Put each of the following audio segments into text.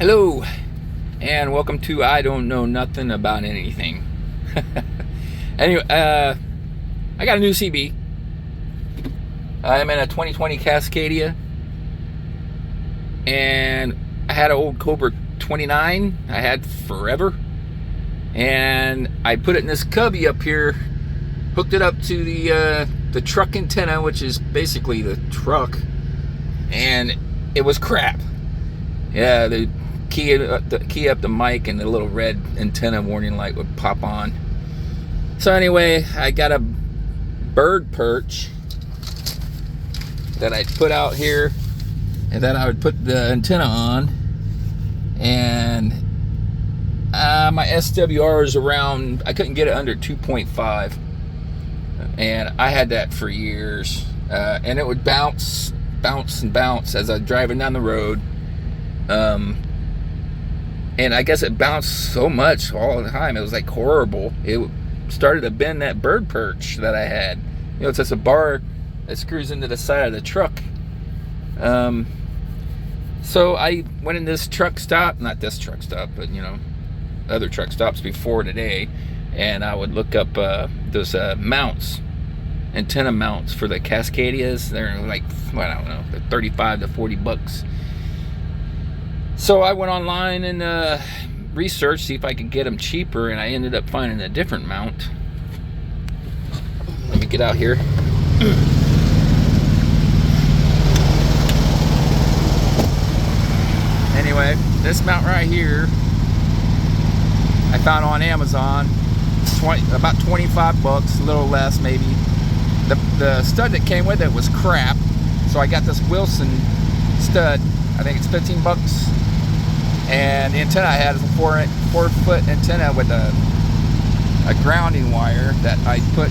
Hello, and welcome to I Don't Know Nothing About Anything. Anyway, I got a new CB. I'm in a 2020 Cascadia, and I had an old Cobra 29 I had forever, and I put it in this cubby up here, hooked it up to the truck antenna, which is basically the truck, and it was crap. Yeah, the key up the mic and the little red antenna warning light would pop on. So anyway, I got a bird perch that I'd put out here, and then I would put the antenna on, and my SWR is around, I couldn't get it under 2.5, and I had that for years, and it would bounce as I was driving down the road. And I guess it bounced so much all the time, it was like horrible. It started to bend that bird perch that I had. You know, it's just a bar that screws into the side of the truck. So I went in this truck stop, not this truck stop, but you know, other truck stops before today, and I would look up those mounts, antenna mounts for the Cascadias. They're like, well, I don't know, they're 35 to 40 bucks. So I went online and researched, see if I could get them cheaper, and I ended up finding a different mount. Let me get out here. Anyway, this mount right here, I found on Amazon, about 25 bucks, a little less maybe. The stud that came with it was crap, so I got this Wilson stud. I think it's 15 bucks. And the antenna I had is a 4-foot antenna with a grounding wire that I put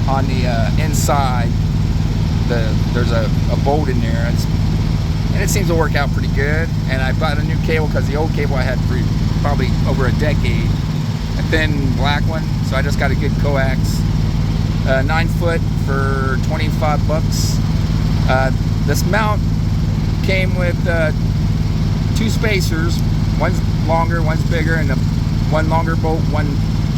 on the inside. There's a bolt in there, and it seems to work out pretty good. And I bought a new cable because the old cable I had for probably over a decade, a thin black one. So I just got a good coax, 9-foot for 25 bucks. This mount came with 2 spacers, one's longer, one's bigger, and one longer bolt, one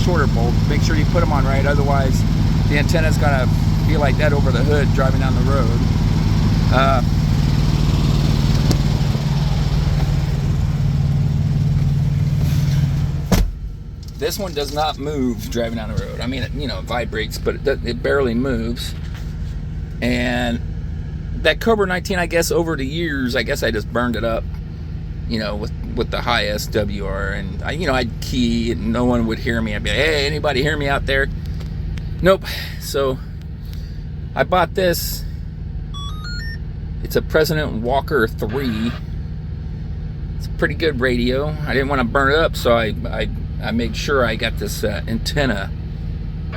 shorter bolt. Make sure you put them on right, otherwise the antenna's gonna be like that over the hood driving down the road. This one does not move driving down the road. I mean, you know, it vibrates, but it barely moves. And that Cobra 19, I guess over the years, I guess I just burned it up, you know, with the high SWR, and I'd key and no one would hear me. I'd be like, hey, anybody hear me out there? Nope. So I bought this. It's a President Walker 3. It's a pretty good radio. I didn't want to burn it up, so I made sure I got this antenna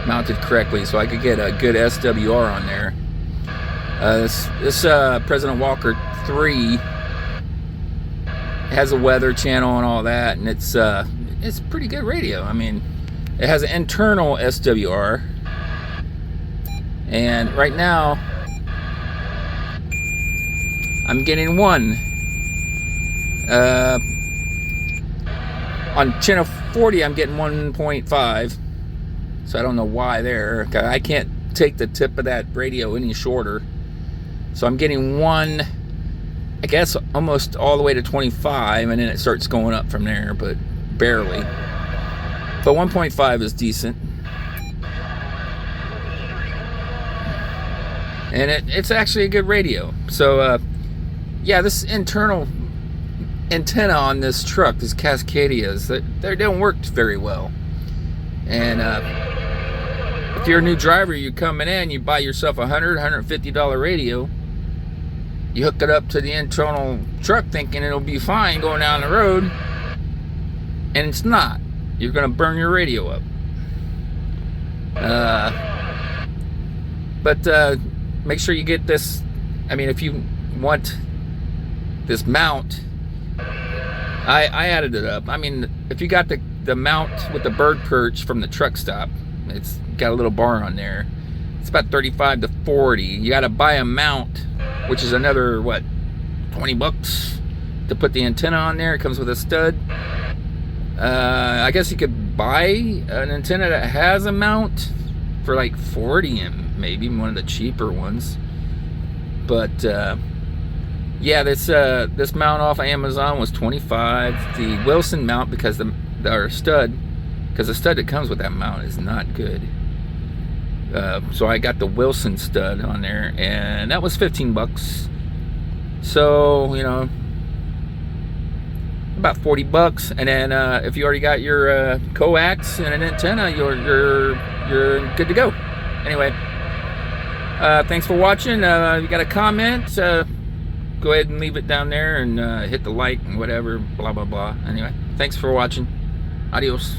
mounted correctly so I could get a good SWR on there. This President Walker 3 has a weather channel and all that, and it's pretty good radio. I mean, it has an internal SWR, and right now I'm getting one. On channel 40 I'm getting 1.5, so I don't know why there. I can't take the tip of that radio any shorter, so I'm getting one, I guess almost all the way to 25, and then it starts going up from there, but barely. But 1.5 is decent. And it's actually a good radio. So yeah, this internal antenna on this truck, this Cascadias, they don't work very well. And if you're a new driver, you're coming in, you buy yourself a $150 radio, you hook it up to the internal truck thinking it'll be fine going down the road, and it's not. You're gonna burn your radio up. But make sure you get this. I mean, if you want this mount, I added it up. I mean, if you got the mount with the bird perch from the truck stop, it's got a little bar on there. It's about 35 to 40. You got to buy a mount, which is another, what, 20 bucks to put the antenna on there. It comes with a stud. I guess you could buy an antenna that has a mount for like 40 and maybe one of the cheaper ones. But yeah, this mount off of Amazon was $25. The Wilson mount, because the stud that comes with that mount is not good. So I got the Wilson stud on there, and that was 15 bucks. So, you know, about 40 bucks. And then if you already got your coax and an antenna, you're good to go. Anyway, thanks for watching. You got a comment, go ahead and leave it down there, and hit the like and whatever, blah blah blah. Anyway, thanks for watching. Adios.